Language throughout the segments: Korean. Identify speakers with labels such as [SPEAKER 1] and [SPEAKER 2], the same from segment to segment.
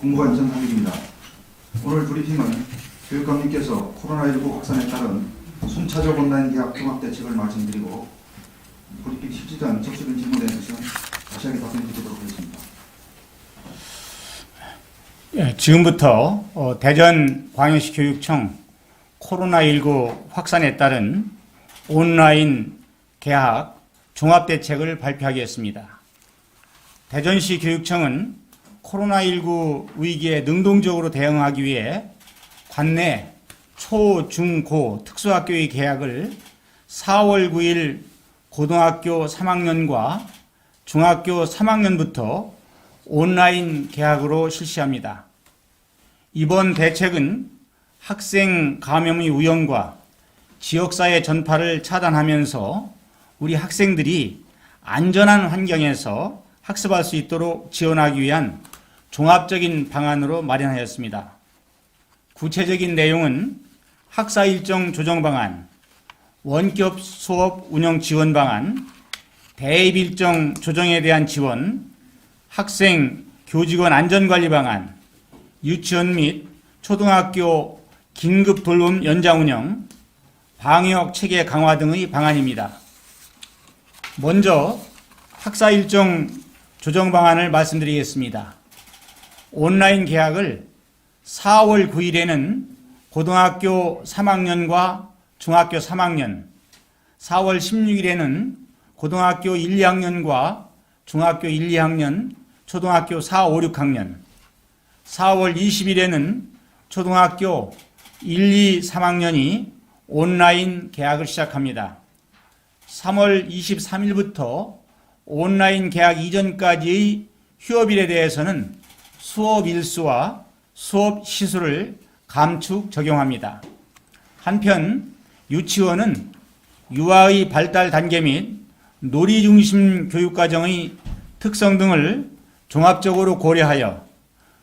[SPEAKER 1] 공무원 전상입니다. 오늘 브리핑은 교육감님께서 코로나19 확산에 따른 순차적 온라인 계약 종합 대책을 말씀드리고 브리핑 실시간 접수된 질문에 대해서 자세하게 답변 드리도록 하겠습니다.
[SPEAKER 2] 지금부터 대전광역시 교육청 코로나19 확산에 따른 온라인 개학 종합대책을 발표하겠습니다. 대전시 교육청은 코로나19 위기에 능동적으로 대응하기 위해 관내 초, 중, 고 특수학교의 개학을 4월 9일 고등학교 3학년과 중학교 3학년부터 온라인 개학으로 실시합니다. 이번 대책은 학생 감염의 우연과 지역사회 전파를 차단하면서 우리 학생들이 안전한 환경에서 학습할 수 있도록 지원하기 위한 종합적인 방안으로 마련하였습니다. 구체적인 내용은 학사 일정 조정 방안, 원격 수업 운영 지원 방안, 대입 일정 조정에 대한 지원, 학생, 교직원 안전관리 방안, 유치원 및 초등학교 긴급 돌봄 연장 운영, 방역 체계 강화 등의 방안입니다. 먼저 학사 일정 조정 방안을 말씀드리겠습니다. 온라인 개학을 4월 9일에는 고등학교 3학년과 중학교 3학년, 4월 16일에는 고등학교 1, 2학년과 중학교 1, 2학년, 초등학교 4, 5, 6학년, 4월 20일에는 초등학교 1, 2, 3학년이 온라인 개학을 시작합니다. 3월 23일부터 온라인 개학 이전까지의 휴업일에 대해서는 수업 일수와 수업 시수를 감축 적용합니다. 한편 유치원은 유아의 발달 단계 및 놀이 중심 교육과정의 특성 등을 종합적으로 고려하여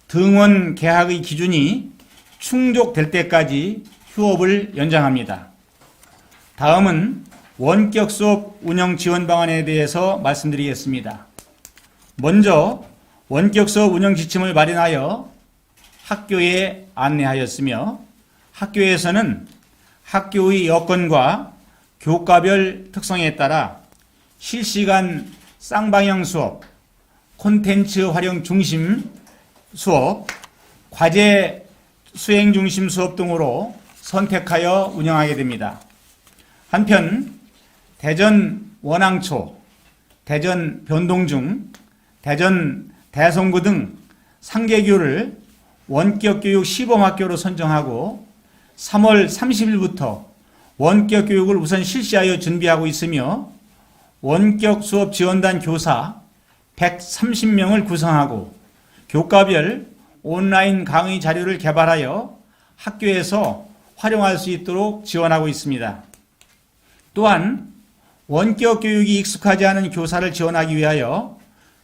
[SPEAKER 2] 등원 개학의 기준이 충족될 때까지 휴업을 연장합니다. 다음은 원격 수업 운영 지원 방안에 대해서 말씀드리겠습니다. 먼저 원격 수업 운영 지침을 마련하여 학교에 안내하였으며 학교에서는 학교의 여건과 교과별 특성에 따라 실시간 쌍방향 수업, 콘텐츠 활용 중심 수업, 과제 수행 중심 수업 등으로 선택하여 운영하게 됩니다. 한편 대전 원앙초, 대전 변동중, 대전 대성구 등 상계교를 원격교육 시범학교로 선정하고 3월 30일부터 원격교육을 우선 실시하여 준비하고 있으며 원격 수업 지원단 교사 130명을 구성하고 교과별 온라인 강의 자료를 개발하여 학교에서 활용할 수 있도록 지원하고 있습니다. 또한 원격 교육이 익숙하지 않은 교사를 지원하기 위하여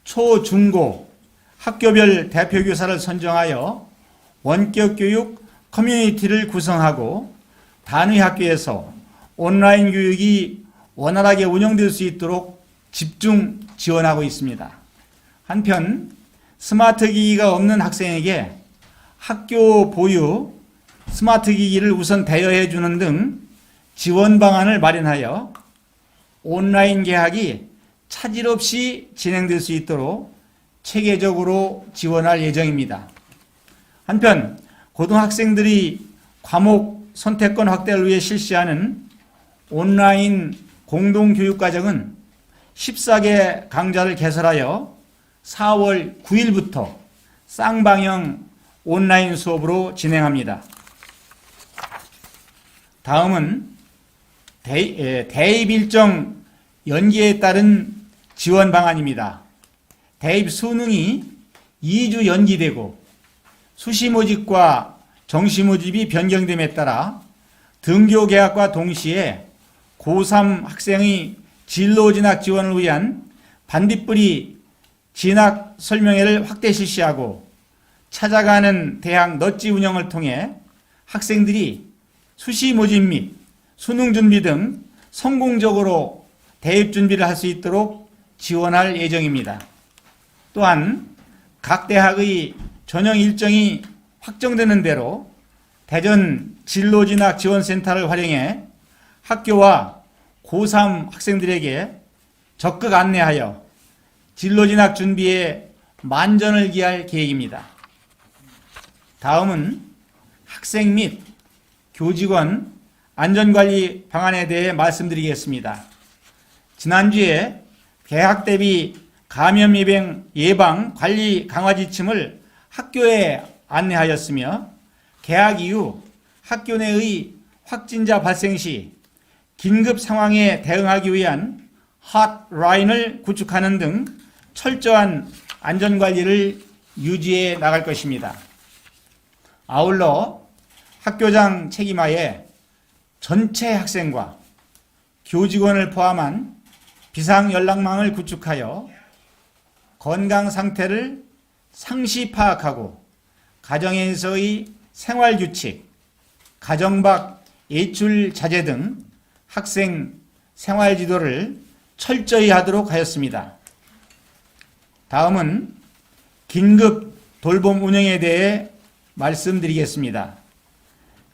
[SPEAKER 2] 초, 중, 고 학교별 대표 교사를 선정하여 원격 교육 커뮤니티를 구성하고 단위 학교에서 온라인 교육이 원활하게 운영될 수 있도록 집중 지원하고 있습니다. 한편 스마트 기기가 없는 학생에게 학교 보유 스마트 기기를 우선 대여해 주는 등 지원 방안을 마련하여 온라인 개학이 차질 없이 진행될 수 있도록 체계적으로 지원할 예정입니다. 한편 고등학생들이 과목 선택권 확대를 위해 실시하는 온라인 공동교육과정은 14개 강좌를 개설하여 4월 9일부터 쌍방향 온라인 수업으로 진행합니다. 다음은 대입 일정 연기에 따른 지원 방안입니다. 대입 수능이 2주 연기되고 수시 모집과 정시 모집이 변경됨에 따라 등교 개학과 동시에 고3 학생의 진로 진학 지원을 위한 반딧불이 진학 설명회를 확대 실시하고 찾아가는 대학 넛지 운영을 통해 학생들이 수시 모집 및 수능 준비 등 성공적으로 대입 준비를 할 수 있도록 지원할 예정입니다. 또한 각 대학의 전형 일정이 확정되는 대로 대전 진로진학지원센터를 활용해 학교와 고3 학생들에게 적극 안내하여 진로진학 준비에 만전을 기할 계획입니다. 다음은 학생 및 교직원 안전관리 방안에 대해 말씀드리겠습니다. 지난주에 개학 대비 감염 예방 관리 강화 지침을 학교에 안내하였으며 개학 이후 학교 내의 확진자 발생 시 긴급 상황에 대응하기 위한 핫라인을 구축하는 등 철저한 안전관리를 유지해 나갈 것입니다. 아울러 학교장 책임하에 전체 학생과 교직원을 포함한 비상연락망을 구축하여 건강 상태를 상시 파악하고 가정에서의 생활규칙, 가정 밖 외출 자제 등 학생 생활지도를 철저히 하도록 하였습니다. 다음은 긴급 돌봄 운영에 대해 말씀드리겠습니다.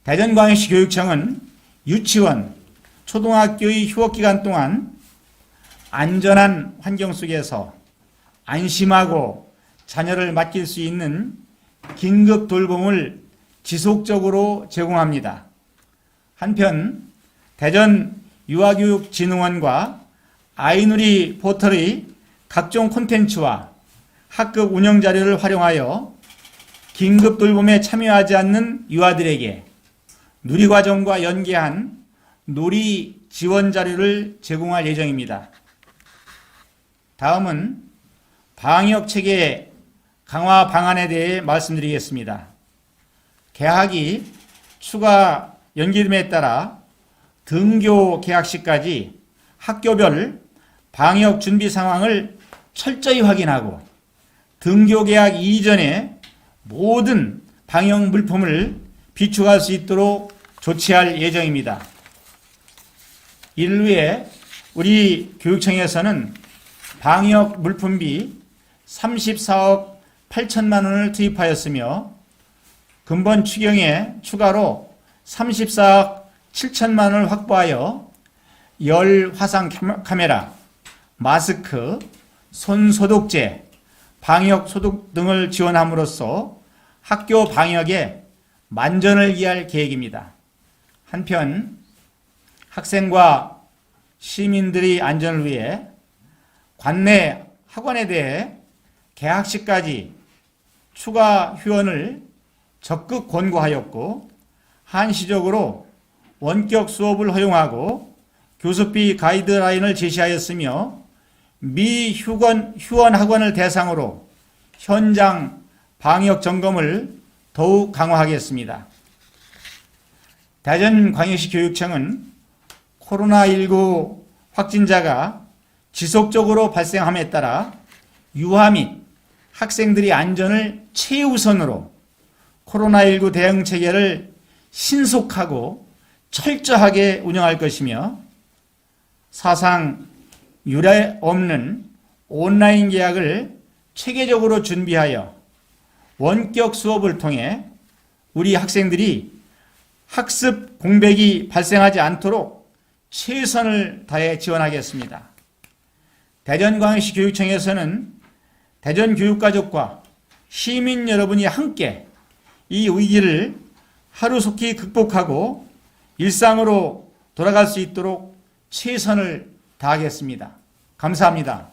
[SPEAKER 2] 대전광역시 교육청은 유치원, 초등학교의 휴업기간 동안 안전한 환경 속에서 안심하고 자녀를 맡길 수 있는 긴급 돌봄을 지속적으로 제공합니다. 한편 대전 유아교육진흥원과 아이누리 포털의 각종 콘텐츠와 학급 운영 자료를 활용하여 긴급 돌봄에 참여하지 않는 유아들에게 누리과정과 연계한 놀이 지원 자료를 제공할 예정입니다. 다음은 방역체계 강화 방안에 대해 말씀드리겠습니다. 개학이 추가 연기됨에 따라 등교 개학 시까지 학교별 방역 준비 상황을 철저히 확인하고 등교 개학 이전에 모든 방역 물품을 비축할 수 있도록 조치할 예정입니다. 이를 위해 우리 교육청에서는 방역 물품비 34억 8천만 원을 투입하였으며 근본 추경에 추가로 34억 7천만 원을 확보하여 열 화상 카메라, 마스크, 손 소독제, 방역 소독 등을 지원함으로써 학교 방역에 만전을 기할 계획입니다. 한편 학생과 시민들의 안전을 위해 관내 학원에 대해 개학시까지 추가 휴원을 적극 권고하였고 한시적으로 원격 수업을 허용하고 교습비 가이드라인을 제시하였으며 미휴원 학원을 대상으로 현장 방역 점검을 더욱 강화하겠습니다. 대전광역시 교육청은 코로나19 확진자가 지속적으로 발생함에 따라 유아 및 학생들의 안전을 최우선으로 코로나19 대응 체계를 신속하고 철저하게 운영할 것이며 사상 유례 없는 온라인 계약을 체계적으로 준비하여 원격 수업을 통해 우리 학생들이 학습 공백이 발생하지 않도록 최선을 다해 지원하겠습니다. 대전광역시 교육청에서는 대전교육가족과 시민 여러분이 함께 이 위기를 하루속히 극복하고 일상으로 돌아갈 수 있도록 최선을 다하겠습니다. 감사합니다.